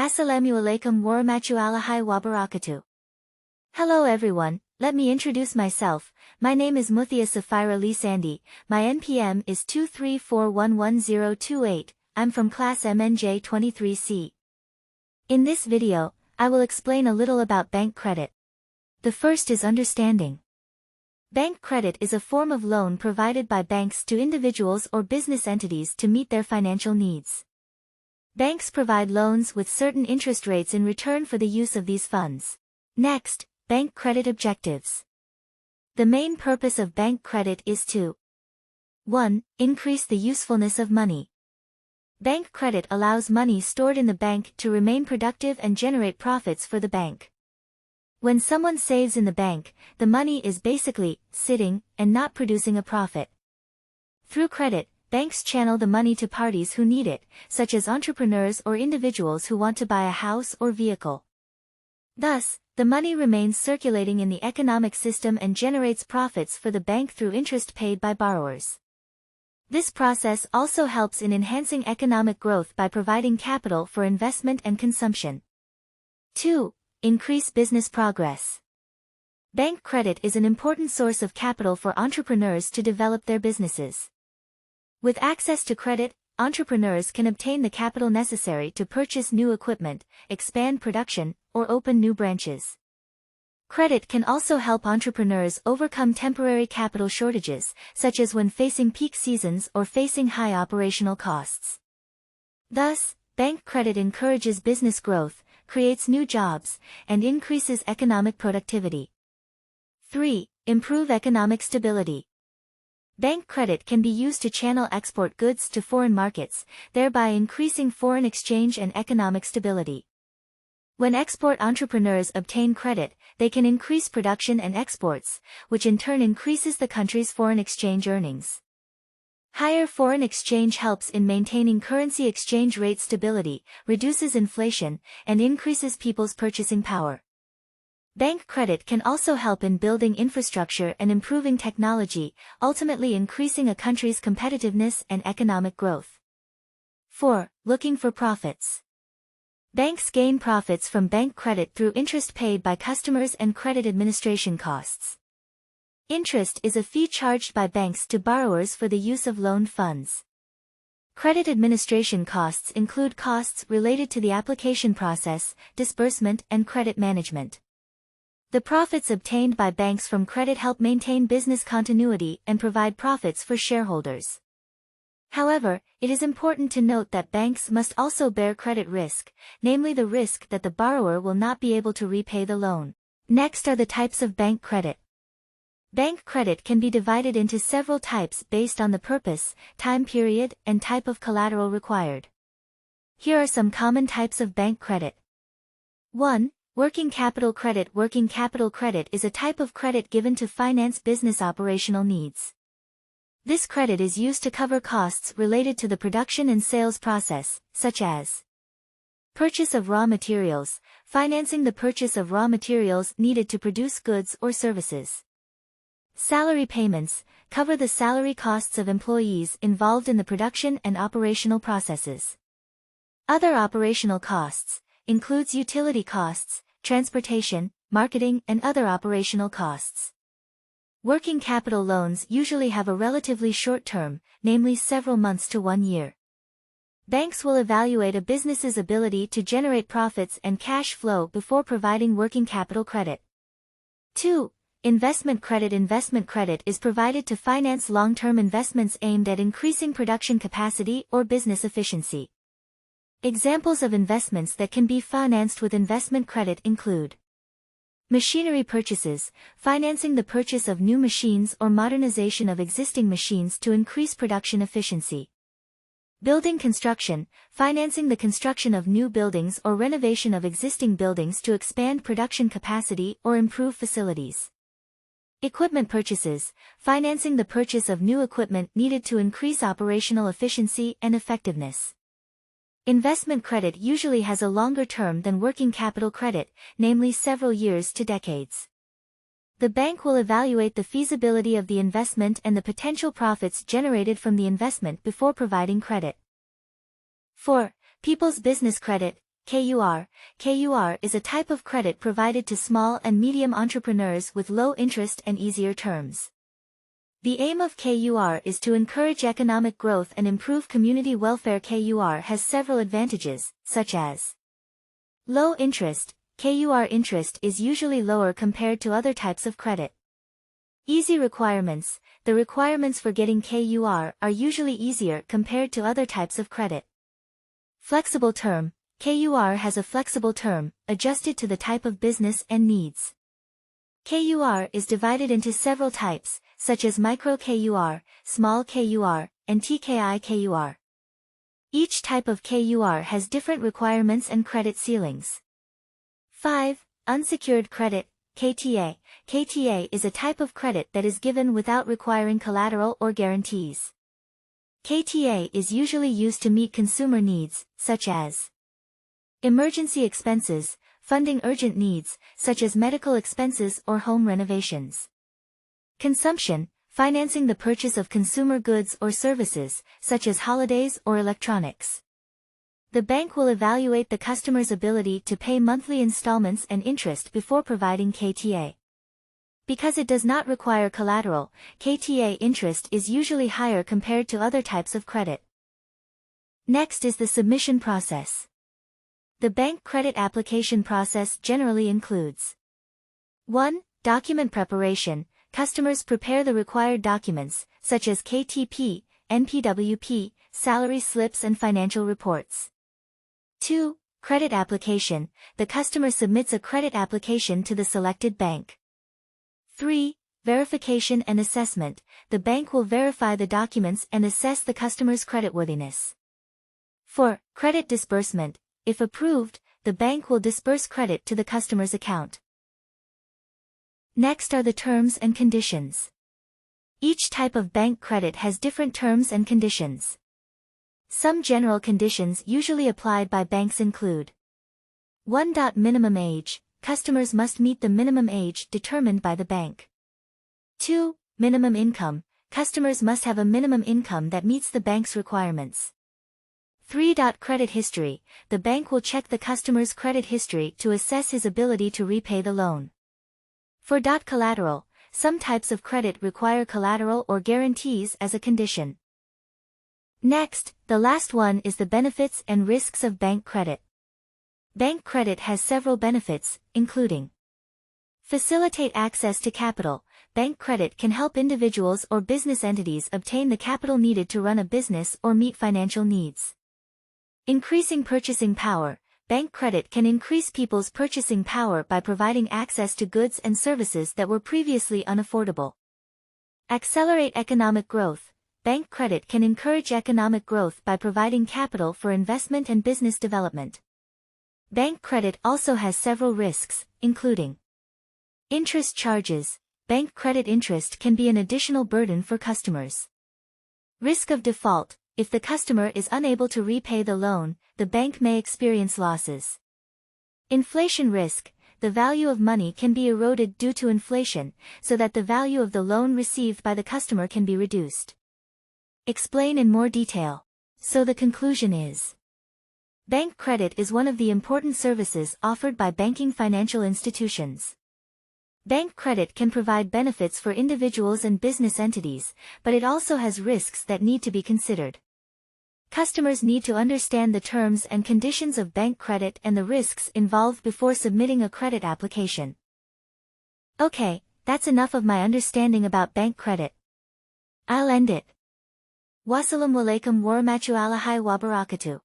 Assalamualaikum warahmatullahi wabarakatuh. Hello everyone, let me introduce myself. My name is Muthia Safira Lisandi. My NPM is 234111028. I'm from class MNJ 23C. In this video, I will explain a little about bank credit. The first is understanding. Bank credit is a form of loan provided by banks to individuals or business entities to meet their financial needs. Banks provide loans with certain interest rates in return for the use of these funds. Next, bank credit objectives. The main purpose of bank credit is to 1. Increase the usefulness of money. Bank credit allows money stored in the bank to remain productive and generate profits for the bank. When someone saves in the bank, the money is basically sitting and not producing a profit. Through credit, banks channel the money to parties who need it, such as entrepreneurs or individuals who want to buy a house or vehicle. Thus, the money remains circulating in the economic system and generates profits for the bank through interest paid by borrowers. This process also helps in enhancing economic growth by providing capital for investment and consumption. 2. Increase business progress. Bank credit is an important source of capital for entrepreneurs to develop their businesses. With access to credit, entrepreneurs can obtain the capital necessary to purchase new equipment, expand production, or open new branches. Credit can also help entrepreneurs overcome temporary capital shortages, such as when facing peak seasons or facing high operational costs. Thus, bank credit encourages business growth, creates new jobs, and increases economic productivity. 3. Improve economic stability. Bank credit can be used to channel export goods to foreign markets, thereby increasing foreign exchange and economic stability. When export entrepreneurs obtain credit, they can increase production and exports, which in turn increases the country's foreign exchange earnings. Higher foreign exchange helps in maintaining currency exchange rate stability, reduces inflation, and increases people's purchasing power. Bank credit can also help in building infrastructure and improving technology, ultimately increasing a country's competitiveness and economic growth. 4. Looking for profits. Banks gain profits from bank credit through interest paid by customers and credit administration costs. Interest is a fee charged by banks to borrowers for the use of loaned funds. Credit administration costs include costs related to the application process, disbursement, and credit management. The profits obtained by banks from credit help maintain business continuity and provide profits for shareholders. However, it is important to note that banks must also bear credit risk, namely the risk that the borrower will not be able to repay the loan. Next are the types of bank credit. Bank credit can be divided into several types based on the purpose, time period, and type of collateral required. Here are some common types of bank credit. 1. Working capital credit. Working capital credit is a type of credit given to finance business operational needs. This credit is used to cover costs related to the production and sales process, such as purchase of raw materials, financing the purchase of raw materials needed to produce goods or services. Salary payments, cover the salary costs of employees involved in the production and operational processes. Other operational costs, includes utility costs, transportation, marketing, and other operational costs. Working capital loans usually have a relatively short term, namely several months to 1 year. Banks will evaluate a business's ability to generate profits and cash flow before providing working capital credit. 2. Investment credit. Investment credit is provided to finance long-term investments aimed at increasing production capacity or business efficiency. Examples of investments that can be financed with investment credit include machinery purchases, financing the purchase of new machines or modernization of existing machines to increase production efficiency. Building construction, financing the construction of new buildings or renovation of existing buildings to expand production capacity or improve facilities. Equipment purchases, financing the purchase of new equipment needed to increase operational efficiency and effectiveness. Investment credit usually has a longer term than working capital credit, namely several years to decades. The bank will evaluate the feasibility of the investment and the potential profits generated from the investment before providing credit. 4. People's business credit. KUR. KUR is a type of credit provided to small and medium entrepreneurs with low interest and easier terms. The aim of KUR is to encourage economic growth and improve community welfare. KUR has several advantages, such as low interest. KUR interest is usually lower compared to other types of credit. Easy requirements. The requirements for getting KUR are usually easier compared to other types of credit. Flexible term. KUR has a flexible term, adjusted to the type of business and needs. KUR is divided into several types, such as micro KUR, small KUR, and TKI KUR. Each type of KUR has different requirements and credit ceilings. 5. Unsecured credit, KTA. KTA is a type of credit that is given without requiring collateral or guarantees. KTA is usually used to meet consumer needs, such as emergency expenses, funding urgent needs, such as medical expenses or home renovations. Consumption, financing the purchase of consumer goods or services, such as holidays or electronics. The bank will evaluate the customer's ability to pay monthly installments and interest before providing KTA. Because it does not require collateral, KTA interest is usually higher compared to other types of credit. Next is the submission process. The bank credit application process generally includes 1. Document preparation. Customers prepare the required documents, such as KTP, NPWP, salary slips and financial reports. 2. Credit application. The customer submits a credit application to the selected bank. 3. Verification and assessment. The bank will verify the documents and assess the customer's creditworthiness. 4. Credit disbursement. If approved, the bank will disburse credit to the customer's account. Next are the terms and conditions. Each type of bank credit has different terms and conditions. Some general conditions usually applied by banks include 1. Minimum age. Customers must meet the minimum age determined by the bank. 2. Minimum income. Customers must have a minimum income that meets the bank's requirements. 3. Credit history. The bank will check the customer's credit history to assess his ability to repay the loan. 4. Collateral. Some types of credit require collateral or guarantees as a condition. Next, the last one is the benefits and risks of bank credit. Bank credit has several benefits, including facilitate access to capital. Bank credit can help individuals or business entities obtain the capital needed to run a business or meet financial needs. Increasing purchasing power. Bank credit can increase people's purchasing power by providing access to goods and services that were previously unaffordable. Accelerate economic growth. Bank credit can encourage economic growth by providing capital for investment and business development. Bank credit also has several risks, including interest charges. Bank credit interest can be an additional burden for customers. Risk of default. If the customer is unable to repay the loan, the bank may experience losses. Inflation risk. The value of money can be eroded due to inflation, so that the value of the loan received by the customer can be reduced. Explain in more detail. So the conclusion is, bank credit is one of the important services offered by banking financial institutions. Bank credit can provide benefits for individuals and business entities, but it also has risks that need to be considered. Customers need to understand the terms and conditions of bank credit and the risks involved before submitting a credit application. Okay, that's enough of my understanding about bank credit. I'll end it. Wassalamualaikum warahmatullahi wabarakatuh.